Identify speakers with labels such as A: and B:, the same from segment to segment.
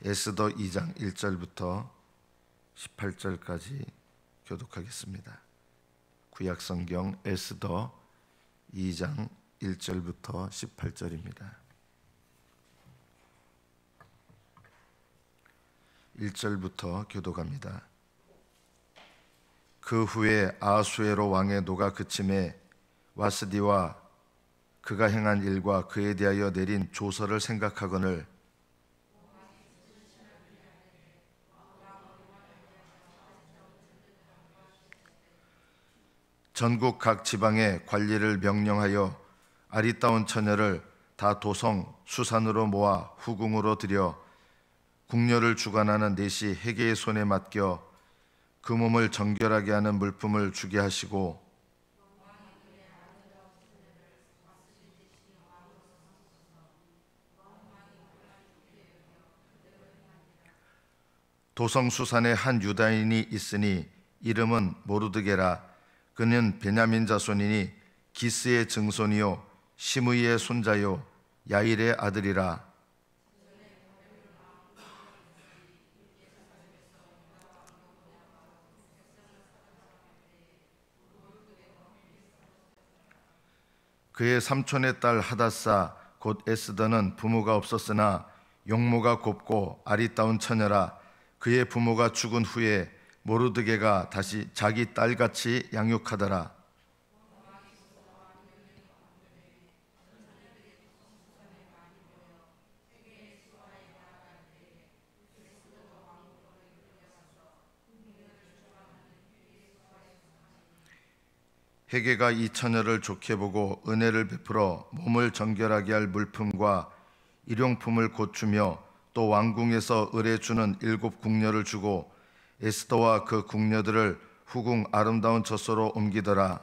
A: 에스더 2장 1절부터 18절까지 교독하겠습니다. 구약성경 에스더 2장 1절부터 18절입니다. 1절부터 교독합니다. 그 후에 아하수에로 왕의 노가 그침에 와스디와 그가 행한 일과 그에 대하여 내린 조서를 생각하거늘 전국 각 지방의 관리를 명령하여 아리따운 처녀를 다 도성 수산으로 모아 후궁으로 들여 궁녀를 주관하는 내시 헤게의 손에 맡겨 그 몸을 정결하게 하는 물품을 주게 하시고 도성 수산에 한 유다인이 있으니 이름은 모르드게라. 그는 베냐민 자손이니 기스의 증손이요 시므이의 손자요 야일의 아들이라. 그의 삼촌의 딸 하닷사 곧 에스더는 부모가 없었으나 용모가 곱고 아리따운 처녀라. 그의 부모가 죽은 후에 모르드게가 다시 자기 딸같이 양육하더라. 헤게가 이 처녀를 좋게 보고 은혜를 베풀어 몸을 정결하게 할 물품과 일용품을 곧 주며 또 왕궁에서 을에 주는 7 궁녀를 주고 에스더와 그 궁녀들을 후궁 아름다운 젖소로 옮기더라.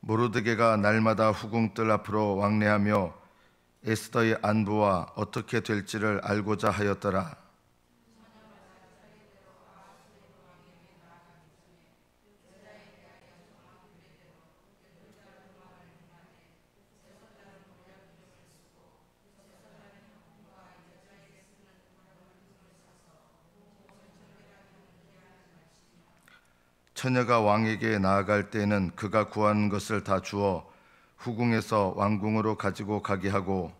A: 모르드게가 날마다 후궁들 앞으로 왕래하며 에스더의 안부와 어떻게 될지를 알고자 하였더라. 처녀가 왕에게 나아갈 때에는 그가 구한 것을 다 주어 후궁에서 왕궁으로 가지고 가게 하고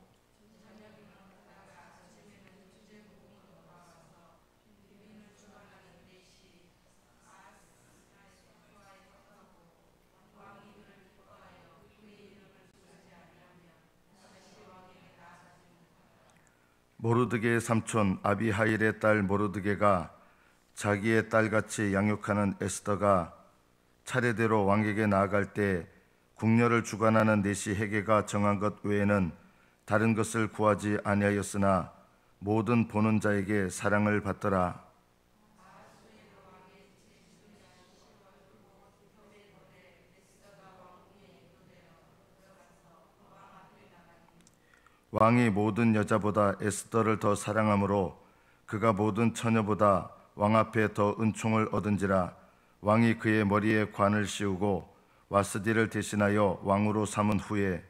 A: 모르드게의 삼촌 아비하일의 딸 모르드게가 자기의 딸같이 양육하는 에스더가 차례대로 왕에게 나아갈 때 궁녀를 주관하는 내시 헤게가 정한 것 외에는 다른 것을 구하지 아니하였으나 모든 보는 자에게 사랑을 받더라. 왕이 모든 여자보다 에스더를 더 사랑하므로 그가 모든 처녀보다 왕 앞에 더 은총을 얻은지라. 왕이 그의 머리에 관을 씌우고 와스디를 대신하여 왕으로 삼은 후에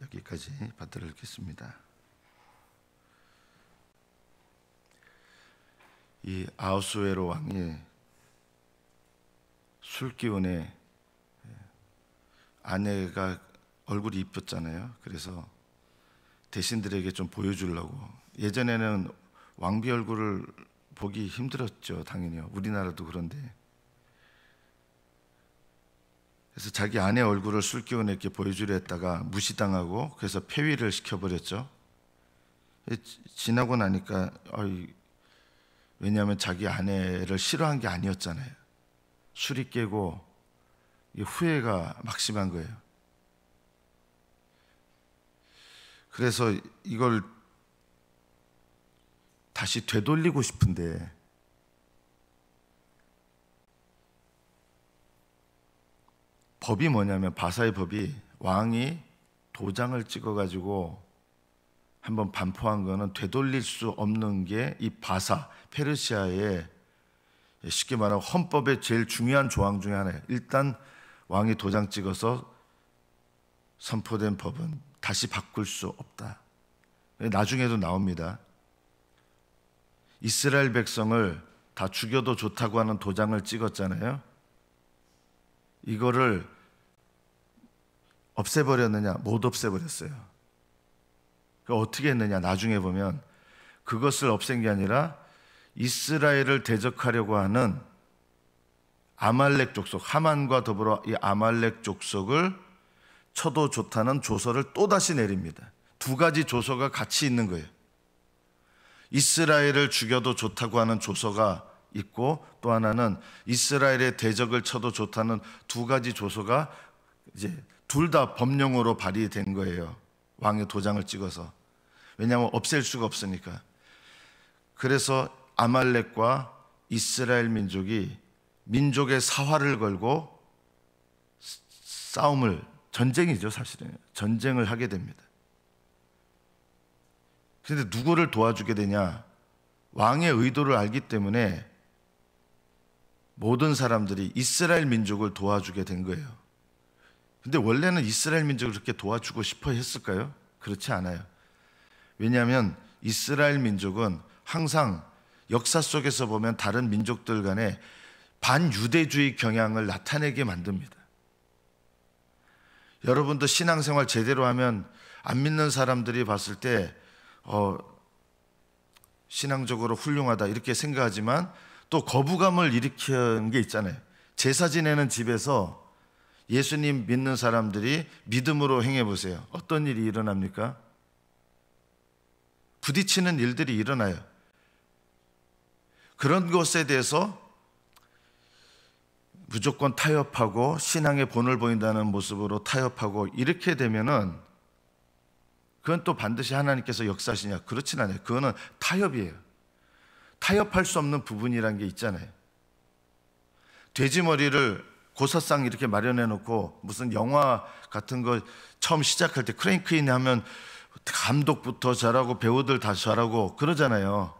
A: 여기까지 받들어 읽겠습니다. 이 아하수에로 왕이 술기운에 아내가 얼굴이 이뻤잖아요. 그래서 대신들에게 좀 보여주려고. 예전에는 왕비 얼굴을 보기 힘들었죠. 당연히요. 우리나라도 그런데. 그래서 자기 아내 얼굴을 술기운에 이렇게 보여주려 했다가 무시당하고 그래서 폐위를 시켜버렸죠. 지나고 나니까 왜냐하면 자기 아내를 싫어한 게 아니었잖아요. 술이 깨고 후회가 막심한 거예요. 그래서 이걸 다시 되돌리고 싶은데 법이 뭐냐면, 바사의 법이 왕이 도장을 찍어가지고 한번 반포한 거는 되돌릴 수 없는 게 이 바사, 페르시아의 쉽게 말하면 헌법의 제일 중요한 조항 중에 하나예요. 일단 왕이 도장 찍어서 선포된 법은 다시 바꿀 수 없다. 나중에도 나옵니다. 이스라엘 백성을 다 죽여도 좋다고 하는 도장을 찍었잖아요. 이거를 없애버렸느냐? 못 없애버렸어요. 어떻게 했느냐? 나중에 보면 그것을 없앤 게 아니라 이스라엘을 대적하려고 하는 아말렉 족속, 하만과 더불어 이 아말렉 족속을 쳐도 좋다는 조서를 또다시 내립니다. 두 가지 조서가 같이 있는 거예요. 이스라엘을 죽여도 좋다고 하는 조서가 있고, 또 하나는 이스라엘의 대적을 쳐도 좋다는 두 가지 조서가 이제 둘 다 법령으로 발의된 거예요. 왕의 도장을 찍어서. 왜냐하면 없앨 수가 없으니까. 그래서 아말렉과 이스라엘 민족이 민족의 사활을 걸고 싸움을, 전쟁이죠 사실은, 전쟁을 하게 됩니다. 그런데 누구를 도와주게 되냐? 왕의 의도를 알기 때문에 모든 사람들이 이스라엘 민족을 도와주게 된 거예요. 근데 원래는 이스라엘 민족을 그렇게 도와주고 싶어 했을까요? 그렇지 않아요. 왜냐하면 이스라엘 민족은 항상 역사 속에서 보면 다른 민족들 간에 반유대주의 경향을 나타내게 만듭니다. 여러분도 신앙생활 제대로 하면 안 믿는 사람들이 봤을 때 신앙적으로 훌륭하다 이렇게 생각하지만 또 거부감을 일으키는 게 있잖아요. 제사 지내는 집에서 예수님 믿는 사람들이 믿음으로 행해 보세요. 어떤 일이 일어납니까? 부딪히는 일들이 일어나요. 그런 것에 대해서 무조건 타협하고 신앙의 본을 보인다는 모습으로 타협하고 이렇게 되면은 그건 또 반드시 하나님께서 역사하시냐? 그렇진 않아요. 그거는 타협이에요. 타협할 수 없는 부분이란 게 있잖아요. 돼지머리를 고사상 이렇게 마련해 놓고 무슨 영화 같은 거 처음 시작할 때 크랭크인 하면 감독부터 잘하고 배우들 다 잘하고 그러잖아요.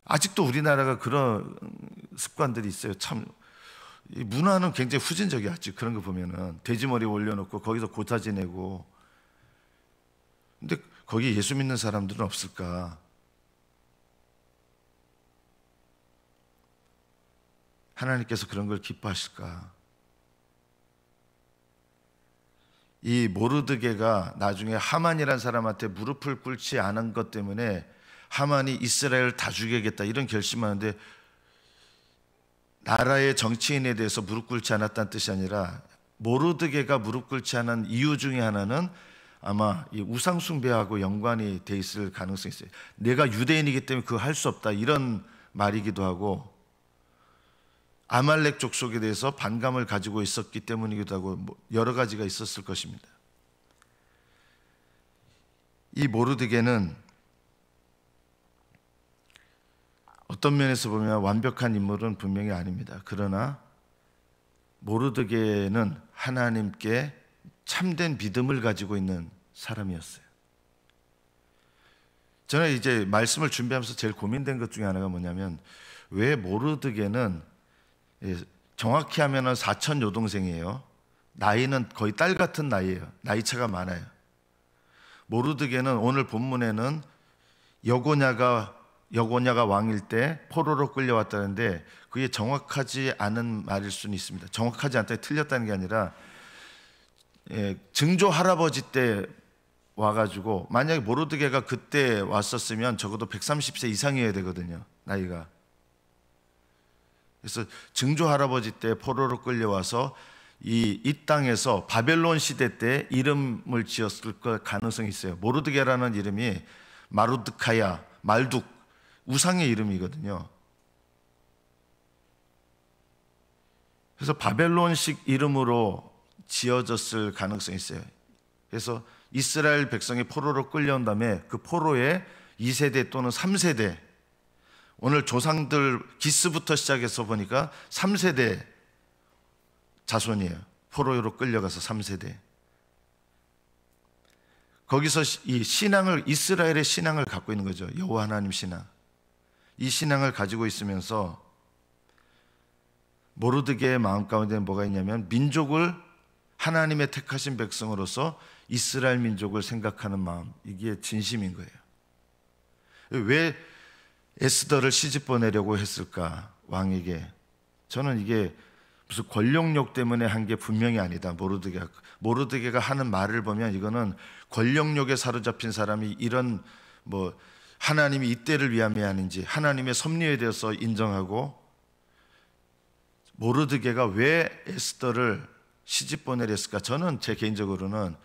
A: 아직도 우리나라가 그런 습관들이 있어요. 참 이 문화는 굉장히 후진적이야. 아직 그런 거 보면은 돼지머리 올려놓고 거기서 고사 지내고. 근데 거기 예수 믿는 사람들은 없을까? 하나님께서 그런 걸 기뻐하실까? 이 모르드게가 나중에 하만이라는 사람한테 무릎을 꿇지 않은 것 때문에 하만이 이스라엘을 다 죽이겠다 이런 결심하는데, 나라의 정치인에 대해서 무릎 꿇지 않았다는 뜻이 아니라 모르드게가 무릎 꿇지 않은 이유 중에 하나는 아마 이 우상 숭배하고 연관이 돼 있을 가능성이 있어요. 내가 유대인이기 때문에 그거 할 수 없다 이런 말이기도 하고, 아말렉 족속에 대해서 반감을 가지고 있었기 때문이기도 하고 여러 가지가 있었을 것입니다. 이 모르드게는 어떤 면에서 보면 완벽한 인물은 분명히 아닙니다. 그러나 모르드게는 하나님께 참된 믿음을 가지고 있는 사람이었어요. 저는 이제 말씀을 준비하면서 제일 고민된 것 중에 하나가 뭐냐면, 왜 모르드게는 정확히 하면은 사촌 여동생이에요. 나이는 거의 딸 같은 나이예요. 나이 차가 많아요. 모르드게는 오늘 본문에는 여고냐가 왕일 때 포로로 끌려왔다는데 그게 정확하지 않은 말일 수는 있습니다. 정확하지 않다, 틀렸다는 게 아니라 증조 할아버지 때 와가지고, 만약에 모르드게가 그때 왔었으면 적어도 130세 이상이어야 되거든요, 나이가. 그래서 증조 할아버지 때 포로로 끌려와서 이 땅에서 바벨론 시대 때 이름을 지었을 가능성이 있어요. 모르드게라는 이름이 마루드카야, 말둑, 우상의 이름이거든요. 그래서 바벨론식 이름으로 지어졌을 가능성이 있어요. 그래서 이스라엘 백성이 포로로 끌려온 다음에 그 포로의 2세대 또는 3세대, 오늘 조상들 기스부터 시작해서 보니까 3세대 자손이에요. 포로로 끌려가서 3세대. 거기서 이 신앙을, 이스라엘의 신앙을 갖고 있는 거죠. 여호와 하나님 신앙. 이 신앙을 가지고 있으면서 모르드게의 마음 가운데 뭐가 있냐면, 민족을, 하나님의 택하신 백성으로서 이스라엘 민족을 생각하는 마음, 이게 진심인 거예요. 왜 에스더를 시집 보내려고 했을까, 왕에게? 저는 이게 무슨 권력욕 때문에 한 게 분명히 아니다. 모르드게가 하는 말을 보면 이거는 권력욕에 사로잡힌 사람이 이런 하나님이 이때를 위함이 아닌지 하나님의 섭리에 대해서 인정하고, 모르드게가 왜 에스더를 시집 보내려 했을까? 저는 제 개인적으로는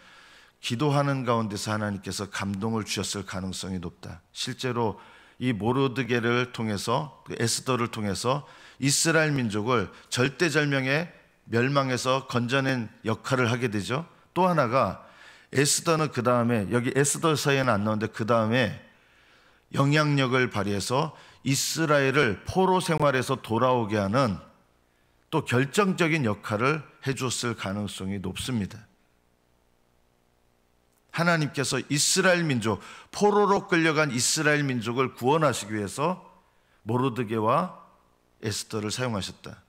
A: 기도하는 가운데서 하나님께서 감동을 주셨을 가능성이 높다. 실제로 이 모르드게를 통해서, 에스더를 통해서 이스라엘 민족을 절대절명의 멸망에서 건져낸 역할을 하게 되죠. 또 하나가, 에스더는 그 다음에, 여기 에스더서에는 안 나오는데 그 다음에 영향력을 발휘해서 이스라엘을 포로 생활에서 돌아오게 하는 또 결정적인 역할을 해줬을 가능성이 높습니다. 하나님께서 이스라엘 민족, 포로로 끌려간 이스라엘 민족을 구원하시기 위해서 모르드게와 에스더를 사용하셨다.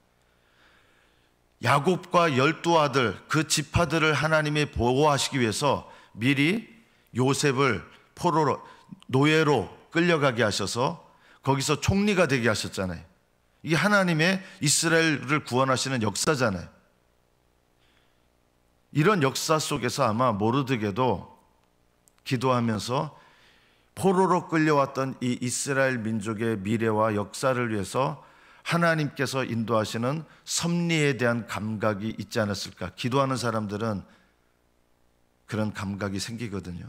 A: 야곱과 12아들, 그 지파들을 하나님이 보호하시기 위해서 미리 요셉을 포로로, 노예로 끌려가게 하셔서 거기서 총리가 되게 하셨잖아요. 이게 하나님의 이스라엘을 구원하시는 역사잖아요. 이런 역사 속에서 아마 모르드게도 기도하면서 포로로 끌려왔던 이 이스라엘 민족의 미래와 역사를 위해서 하나님께서 인도하시는 섭리에 대한 감각이 있지 않았을까. 기도하는 사람들은 그런 감각이 생기거든요.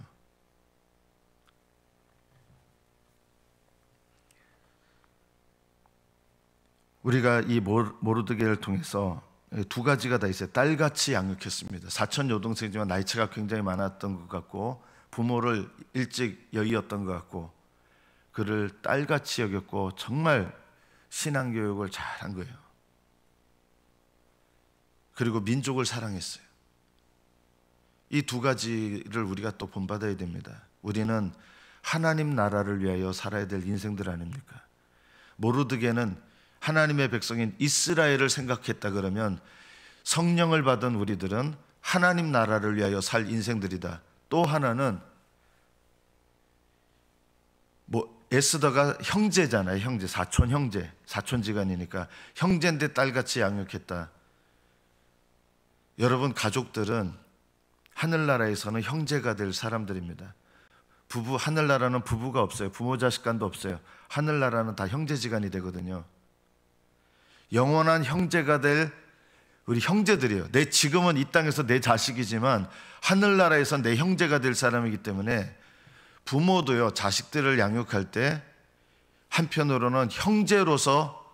A: 우리가 이 모르드게를 통해서 두 가지가 다 있어요. 딸같이 양육했습니다. 사촌 여동생이지만 나이차가 굉장히 많았던 것 같고, 부모를 일찍 여의었던 것 같고, 그를 딸같이 여겼고 정말 신앙교육을 잘한 거예요. 그리고 민족을 사랑했어요. 이 두 가지를 우리가 또 본받아야 됩니다. 우리는 하나님 나라를 위하여 살아야 될 인생들 아닙니까? 모르드게는 하나님의 백성인 이스라엘을 생각했다 그러면, 성령을 받은 우리들은 하나님 나라를 위하여 살 인생들이다. 또 하나는 에스더가 형제잖아요. 형제, 사촌 형제, 사촌지간이니까 형제인데 딸같이 양육했다. 여러분, 가족들은 하늘나라에서는 형제가 될 사람들입니다. 하늘나라는 부부가 없어요. 부모 자식 간도 없어요. 하늘나라는 다 형제지간이 되거든요. 영원한 형제가 될 우리 형제들이에요. 지금은 이 땅에서 내 자식이지만 하늘나라에서 내 형제가 될 사람이기 때문에, 부모도요, 자식들을 양육할 때 한편으로는 형제로서,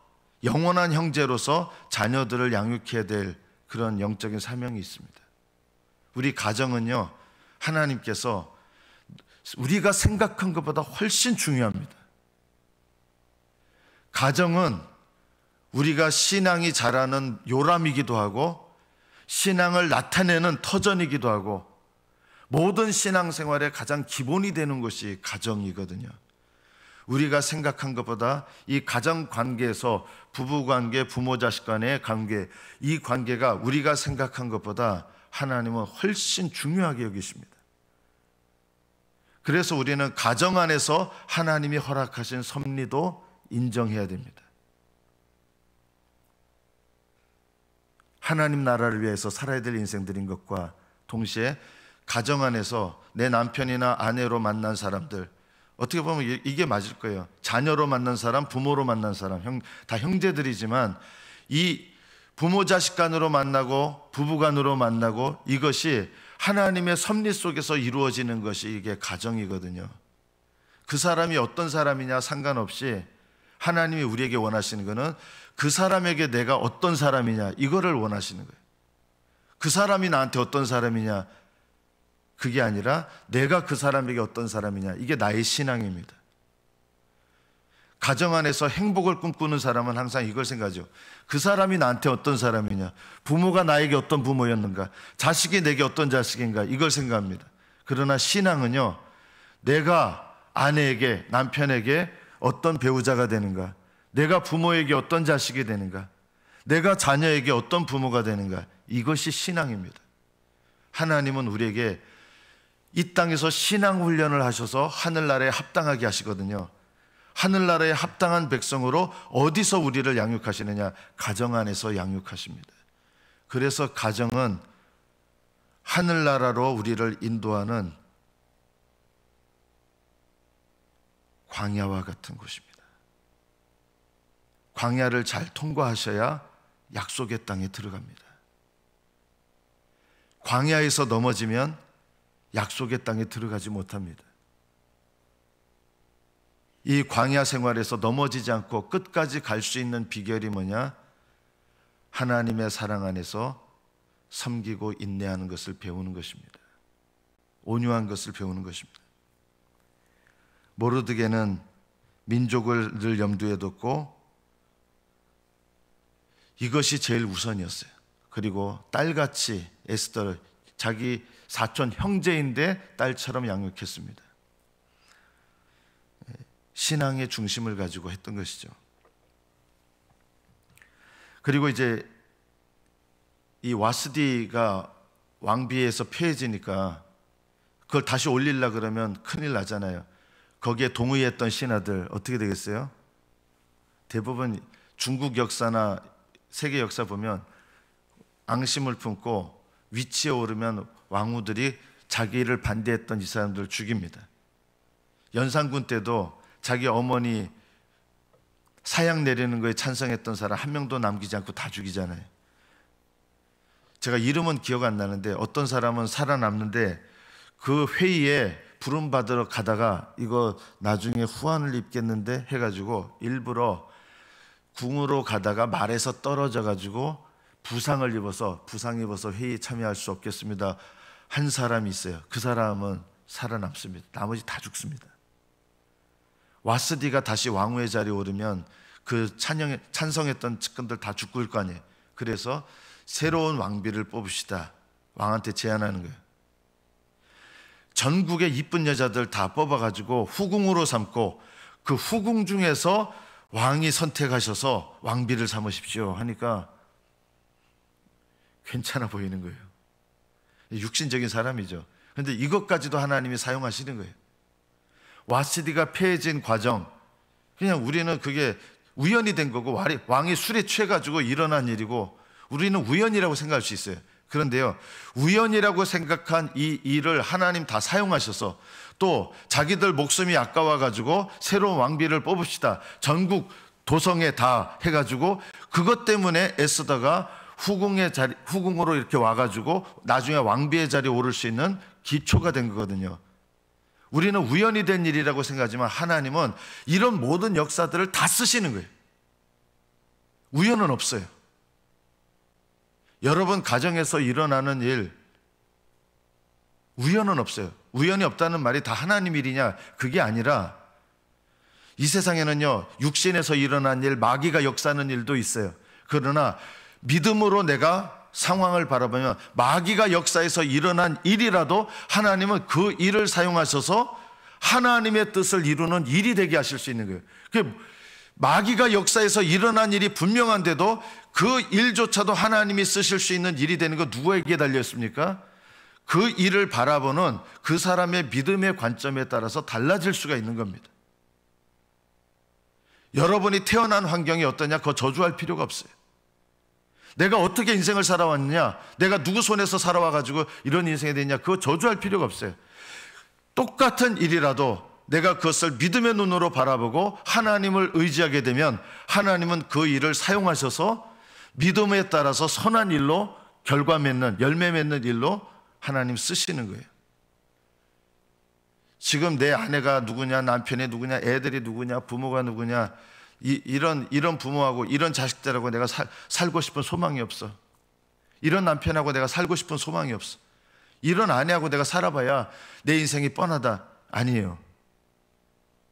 A: 영원한 형제로서 자녀들을 양육해야 될 그런 영적인 사명이 있습니다. 우리 가정은요, 하나님께서 우리가 생각한 것보다 훨씬 중요합니다. 가정은 우리가 신앙이 자라는 요람이기도 하고, 신앙을 나타내는 터전이기도 하고, 모든 신앙생활의 가장 기본이 되는 것이 가정이거든요. 우리가 생각한 것보다 이 가정 관계에서, 부부관계, 부모 자식 간의 관계, 이 관계가 우리가 생각한 것보다 하나님은 훨씬 중요하게 여기십니다. 그래서 우리는 가정 안에서 하나님이 허락하신 섭리도 인정해야 됩니다. 하나님 나라를 위해서 살아야 될 인생들인 것과 동시에 가정 안에서 내 남편이나 아내로 만난 사람들, 어떻게 보면 이게 맞을 거예요. 자녀로 만난 사람, 부모로 만난 사람, 다 형제들이지만 이 부모 자식 간으로 만나고 부부 간으로 만나고, 이것이 하나님의 섭리 속에서 이루어지는 것이 이게 가정이거든요. 그 사람이 어떤 사람이냐 상관없이 하나님이 우리에게 원하시는 것은 그 사람에게 내가 어떤 사람이냐, 이거를 원하시는 거예요. 그 사람이 나한테 어떤 사람이냐, 그게 아니라 내가 그 사람에게 어떤 사람이냐, 이게 나의 신앙입니다. 가정 안에서 행복을 꿈꾸는 사람은 항상 이걸 생각하죠. 그 사람이 나한테 어떤 사람이냐, 부모가 나에게 어떤 부모였는가, 자식이 내게 어떤 자식인가, 이걸 생각합니다. 그러나 신앙은요, 내가 아내에게, 남편에게 어떤 배우자가 되는가, 내가 부모에게 어떤 자식이 되는가, 내가 자녀에게 어떤 부모가 되는가, 이것이 신앙입니다. 하나님은 우리에게 이 땅에서 신앙 훈련을 하셔서 하늘나라에 합당하게 하시거든요. 하늘나라에 합당한 백성으로 어디서 우리를 양육하시느냐? 가정 안에서 양육하십니다. 그래서 가정은 하늘나라로 우리를 인도하는 광야와 같은 곳입니다. 광야를 잘 통과하셔야 약속의 땅에 들어갑니다. 광야에서 넘어지면 약속의 땅에 들어가지 못합니다. 이 광야 생활에서 넘어지지 않고 끝까지 갈 수 있는 비결이 뭐냐? 하나님의 사랑 안에서 섬기고 인내하는 것을 배우는 것입니다. 온유한 것을 배우는 것입니다. 모르드게는 민족을 늘 염두에 뒀고 이것이 제일 우선이었어요. 그리고 딸같이 에스더를 자기 사촌 형제인데 딸처럼 양육했습니다. 신앙의 중심을 가지고 했던 것이죠. 그리고 이제 이 와스디가 왕비에서 폐해지니까 그걸 다시 올리려 그러면 큰일 나잖아요. 거기에 동의했던 신하들 어떻게 되겠어요? 대부분 중국 역사나 세계 역사 보면 앙심을 품고 위치에 오르면 왕후들이 자기를 반대했던 이 사람들을 죽입니다. 연산군 때도 자기 어머니 사약 내리는 거에 찬성했던 사람 한 명도 남기지 않고 다 죽이잖아요. 제가 이름은 기억 안 나는데 어떤 사람은 살아남는데 그 회의에 부름받으러 가다가 이거 나중에 후환을 입겠는데 해가지고 일부러 궁으로 가다가 말에서 떨어져 가지고 부상 입어서 회의에 참여할 수 없겠습니다 한 사람이 있어요. 그 사람은 살아남습니다. 나머지 다 죽습니다. 와스디가 다시 왕후의 자리에 오르면 그 찬성했던 측근들 다 죽을 거 아니에요. 그래서 새로운 왕비를 뽑읍시다. 왕한테 제안하는 거예요. 전국의 이쁜 여자들 다 뽑아가지고 후궁으로 삼고 그 후궁 중에서 왕이 선택하셔서 왕비를 삼으십시오 하니까 괜찮아 보이는 거예요. 육신적인 사람이죠. 그런데 이것까지도 하나님이 사용하시는 거예요. 와스디가 폐해진 과정, 그냥 우리는 그게 우연이 된 거고 왕이 술에 취해가지고 일어난 일이고 우리는 우연이라고 생각할 수 있어요. 그런데요, 우연이라고 생각한 이 일을 하나님 다 사용하셔서 또 자기들 목숨이 아까워가지고 새로운 왕비를 뽑읍시다. 전국 도성에 다 해가지고 그것 때문에 에스더가 후궁으로 이렇게 와가지고 나중에 왕비의 자리에 오를 수 있는 기초가 된 거거든요. 우리는 우연이 된 일이라고 생각하지만 하나님은 이런 모든 역사들을 다 쓰시는 거예요. 우연은 없어요. 여러분 가정에서 일어나는 일, 우연은 없어요. 우연이 없다는 말이 다 하나님 일이냐? 그게 아니라 이 세상에는요, 육신에서 일어난 일, 마귀가 역사하는 일도 있어요. 그러나 믿음으로 내가 상황을 바라보면 마귀가 역사에서 일어난 일이라도 하나님은 그 일을 사용하셔서 하나님의 뜻을 이루는 일이 되게 하실 수 있는 거예요. 마귀가 역사에서 일어난 일이 분명한데도 그 일조차도 하나님이 쓰실 수 있는 일이 되는 거 누구에게 달렸습니까? 그 일을 바라보는 그 사람의 믿음의 관점에 따라서 달라질 수가 있는 겁니다. 여러분이 태어난 환경이 어떠냐? 그거 저주할 필요가 없어요. 내가 어떻게 인생을 살아왔느냐, 내가 누구 손에서 살아와가지고 이런 인생이 됐냐, 그거 저주할 필요가 없어요. 똑같은 일이라도 내가 그것을 믿음의 눈으로 바라보고 하나님을 의지하게 되면 하나님은 그 일을 사용하셔서 믿음에 따라서 선한 일로 결과 맺는, 열매 맺는 일로 하나님 쓰시는 거예요. 지금 내 아내가 누구냐, 남편이 누구냐, 애들이 누구냐, 부모가 누구냐, 이런 부모하고 이런 자식들하고 내가 살고 싶은 소망이 없어. 이런 남편하고 내가 살고 싶은 소망이 없어. 이런 아내하고 내가 살아봐야 내 인생이 뻔하다. 아니에요.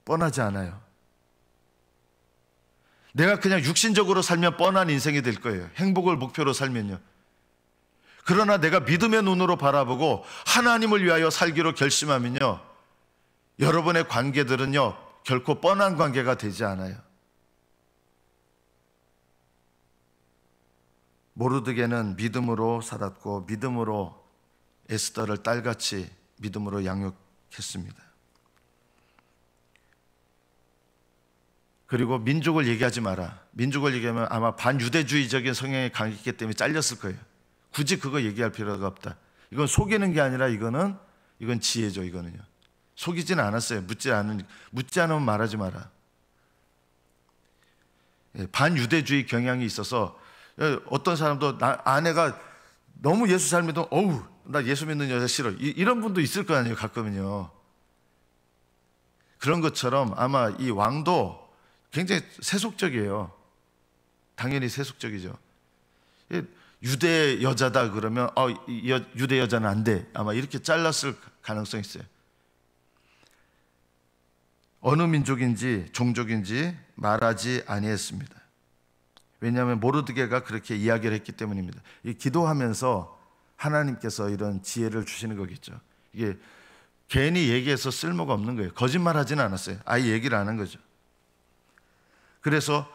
A: 뻔하지 않아요. 내가 그냥 육신적으로 살면 뻔한 인생이 될 거예요. 행복을 목표로 살면요. 그러나 내가 믿음의 눈으로 바라보고 하나님을 위하여 살기로 결심하면요, 여러분의 관계들은요 결코 뻔한 관계가 되지 않아요. 모르드게는 믿음으로 살았고 믿음으로 에스더를 딸같이 믿음으로 양육했습니다. 그리고 민족을 얘기하지 마라. 민족을 얘기하면 아마 반유대주의적인 성향이 강했기 때문에 잘렸을 거예요. 굳이 그거 얘기할 필요가 없다. 이건 속이는 게 아니라 이건 지혜죠. 이거는요. 속이지는 않았어요. 묻지 않으면 말하지 마라. 반유대주의 경향이 있어서 어떤 사람도 아내가 너무 예수 잘 믿으면 어우 나 예수 믿는 여자 싫어 이런 분도 있을 거 아니에요. 가끔은요. 그런 것처럼 아마 이 왕도 굉장히 세속적이에요. 당연히 세속적이죠. 유대 여자다 그러면 유대 여자는 안 돼. 아마 이렇게 잘랐을 가능성이 있어요. 어느 민족인지 종족인지 말하지 아니했습니다. 왜냐하면 모르드게가 그렇게 이야기를 했기 때문입니다. 이 기도하면서 하나님께서 이런 지혜를 주시는 거겠죠. 이게 괜히 얘기해서 쓸모가 없는 거예요. 거짓말하지는 않았어요. 아예 얘기를 안 한 거죠. 그래서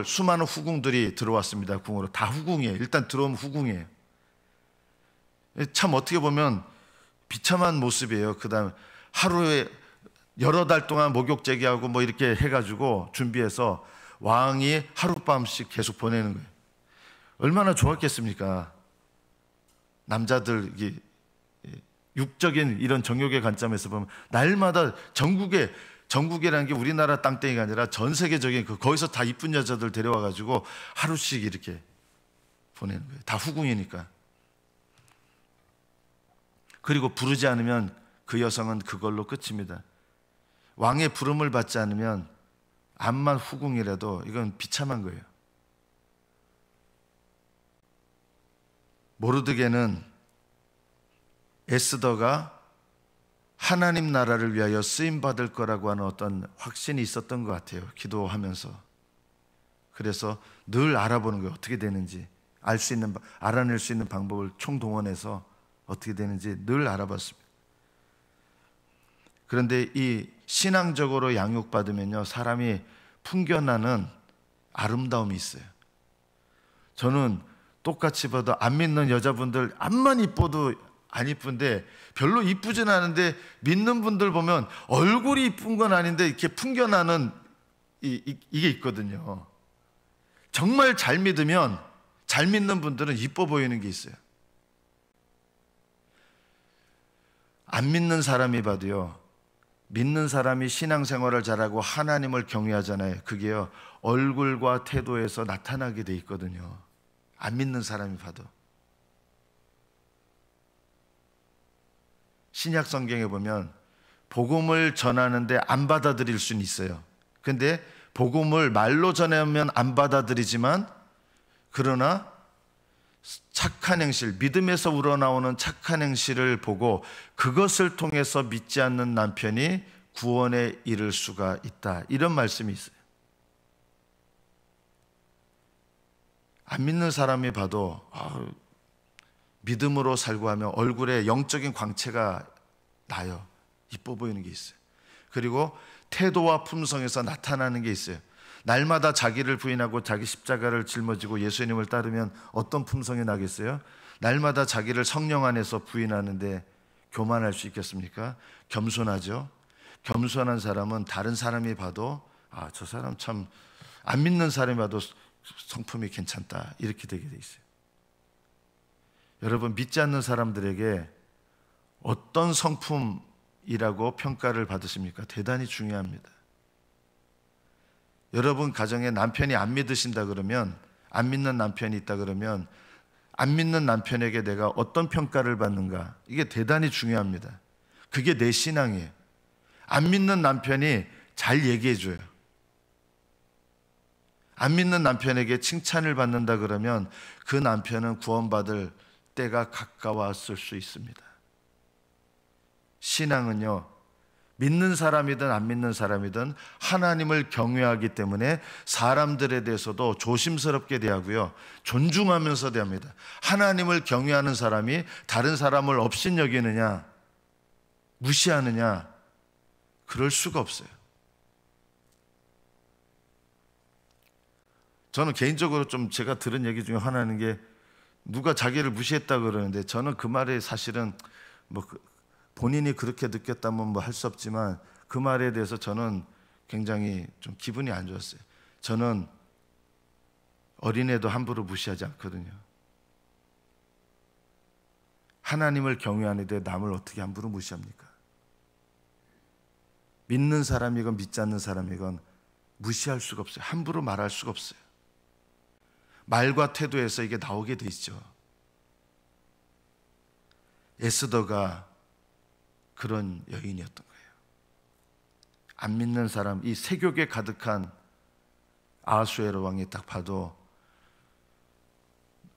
A: 수많은 후궁들이 들어왔습니다. 궁으로 다 후궁이에요. 일단 들어오면 후궁이에요. 참 어떻게 보면 비참한 모습이에요. 그다음 하루에 여러 달 동안 목욕 제기하고 뭐 이렇게 해가지고 준비해서 왕이 하룻밤씩 계속 보내는 거예요. 얼마나 좋았겠습니까? 남자들 육적인 이런 정욕의 관점에서 보면 날마다 전국이라는 게 우리나라 땅덩이가 아니라 전 세계적인 거기서 다 이쁜 여자들 데려와가지고 하루씩 이렇게 보내는 거예요. 다 후궁이니까. 그리고 부르지 않으면 그 여성은 그걸로 끝입니다. 왕의 부름을 받지 않으면 암만 후궁이라도 이건 비참한 거예요. 모르드게는 에스더가 하나님 나라를 위하여 쓰임받을 거라고 하는 어떤 확신이 있었던 것 같아요. 기도하면서. 그래서 늘 알아보는 거예요. 어떻게 되는지 알아낼 수 있는 방법을 총동원해서 어떻게 되는지 늘 알아봤습니다. 그런데 이 신앙적으로 양육받으면요 사람이 풍겨나는 아름다움이 있어요. 저는 똑같이 봐도 안 믿는 여자분들 암만 이뻐도 안 이쁜데 별로 이쁘진 않은데 믿는 분들 보면 얼굴이 이쁜 건 아닌데 이렇게 풍겨나는 이게 있거든요. 정말 잘 믿으면 잘 믿는 분들은 이뻐 보이는 게 있어요. 안 믿는 사람이 봐도요, 믿는 사람이 신앙생활을 잘하고 하나님을 경외하잖아요. 그게요 얼굴과 태도에서 나타나게 돼 있거든요. 안 믿는 사람이 봐도. 신약 성경에 보면 복음을 전하는데 안 받아들일 수는 있어요. 근데 복음을 말로 전하면 안 받아들이지만 그러나 착한 행실, 믿음에서 우러나오는 착한 행실을 보고 그것을 통해서 믿지 않는 남편이 구원에 이를 수가 있다. 이런 말씀이 있어요. 안 믿는 사람이 봐도 믿음으로 살고 하면 얼굴에 영적인 광채가 나요. 이뻐 보이는 게 있어요. 그리고 태도와 품성에서 나타나는 게 있어요. 날마다 자기를 부인하고 자기 십자가를 짊어지고 예수님을 따르면 어떤 품성이 나겠어요? 날마다 자기를 성령 안에서 부인하는데 교만할 수 있겠습니까? 겸손하죠. 겸손한 사람은 다른 사람이 봐도 저 사람 참 안 믿는 사람이 봐도 성품이 괜찮다 이렇게 되게 돼 있어요. 여러분 믿지 않는 사람들에게 어떤 성품이라고 평가를 받으십니까? 대단히 중요합니다. 여러분 가정에 남편이 안 믿으신다 그러면, 안 믿는 남편이 있다 그러면 안 믿는 남편에게 내가 어떤 평가를 받는가, 이게 대단히 중요합니다. 그게 내 신앙이에요. 안 믿는 남편이 잘 얘기해 줘요. 안 믿는 남편에게 칭찬을 받는다 그러면 그 남편은 구원받을 때가 가까웠을 수 있습니다. 신앙은요 믿는 사람이든 안 믿는 사람이든 하나님을 경외하기 때문에 사람들에 대해서도 조심스럽게 대하고요, 존중하면서 대합니다. 하나님을 경외하는 사람이 다른 사람을 업신여기느냐, 무시하느냐, 그럴 수가 없어요. 저는 개인적으로 좀 제가 들은 얘기 중에 하나는 게, 누가 자기를 무시했다 그러는데 저는 그 말에 사실은 본인이 그렇게 느꼈다면 할 수 없지만 그 말에 대해서 저는 굉장히 좀 기분이 안 좋았어요. 저는 어린애도 함부로 무시하지 않거든요. 하나님을 경외하는데 남을 어떻게 함부로 무시합니까? 믿는 사람이건 믿지 않는 사람이건 무시할 수가 없어요. 함부로 말할 수가 없어요. 말과 태도에서 이게 나오게 돼 있죠. 에스더가 그런 여인이었던 거예요. 안 믿는 사람, 이 세욕에 가득한 아하수에로 왕이 딱 봐도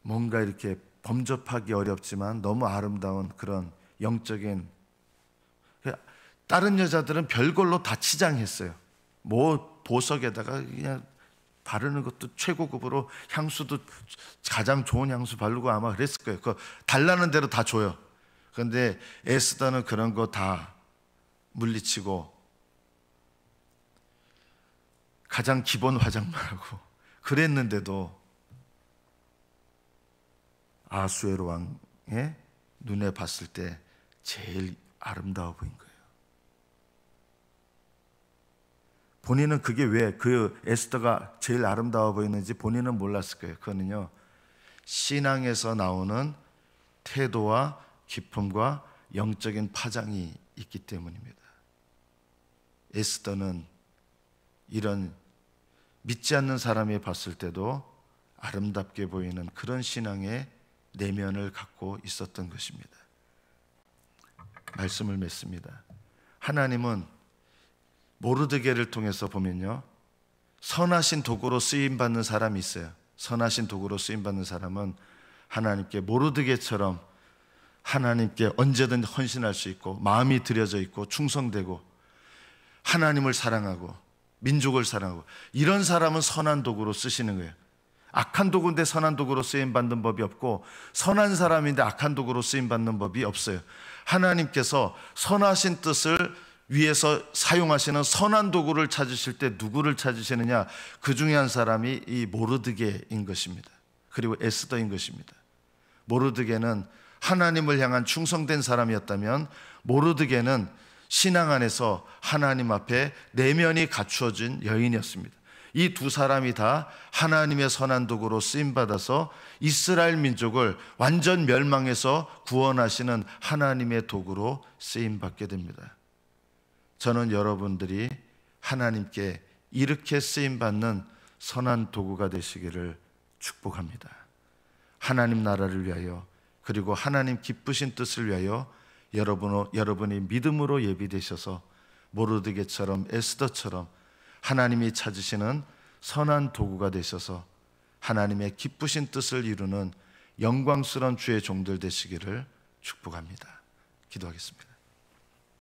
A: 뭔가 이렇게 범접하기 어렵지만 너무 아름다운 그런 영적인, 다른 여자들은 별걸로 다 치장했어요. 뭐 보석에다가 그냥 바르는 것도 최고급으로, 향수도 가장 좋은 향수 바르고 아마 그랬을 거예요. 그 달라는 대로 다 줘요. 그런데 에스더는 그런 거 다 물리치고 가장 기본 화장만 하고 그랬는데도 아하수에로 왕의 눈에 봤을 때 제일 아름다워 보인 거예요. 본인은 그게 왜 그 에스더가 제일 아름다워 보이는지 본인은 몰랐을 거예요. 그거는요, 신앙에서 나오는 태도와 기품과 영적인 파장이 있기 때문입니다. 에스더는 이런 믿지 않는 사람이 봤을 때도 아름답게 보이는 그런 신앙의 내면을 갖고 있었던 것입니다. 말씀을 맺습니다. 하나님은 모르드게를 통해서 보면요, 선하신 도구로 쓰임받는 사람이 있어요. 선하신 도구로 쓰임받는 사람은 하나님께 모르드게처럼 하나님께 언제든 헌신할 수 있고 마음이 들여져 있고 충성되고 하나님을 사랑하고 민족을 사랑하고, 이런 사람은 선한 도구로 쓰시는 거예요. 악한 도구인데 선한 도구로 쓰임받는 법이 없고, 선한 사람인데 악한 도구로 쓰임받는 법이 없어요. 하나님께서 선하신 뜻을 위해서 사용하시는 선한 도구를 찾으실 때 누구를 찾으시느냐? 그 중에 한 사람이 이 모르드게인 것입니다. 그리고 에스더인 것입니다. 모르드게는 하나님을 향한 충성된 사람이었다면, 모르드게는 신앙 안에서 하나님 앞에 내면이 갖추어진 여인이었습니다. 이 두 사람이 다 하나님의 선한 도구로 쓰임받아서 이스라엘 민족을 완전 멸망에서 구원하시는 하나님의 도구로 쓰임받게 됩니다. 저는 여러분들이 하나님께 이렇게 쓰임받는 선한 도구가 되시기를 축복합니다. 하나님 나라를 위하여, 그리고 하나님 기쁘신 뜻을 위하여 여러분이 믿음으로 예비되셔서 모르드게처럼 에스더처럼 하나님이 찾으시는 선한 도구가 되셔서 하나님의 기쁘신 뜻을 이루는 영광스러운 주의 종들 되시기를 축복합니다. 기도하겠습니다.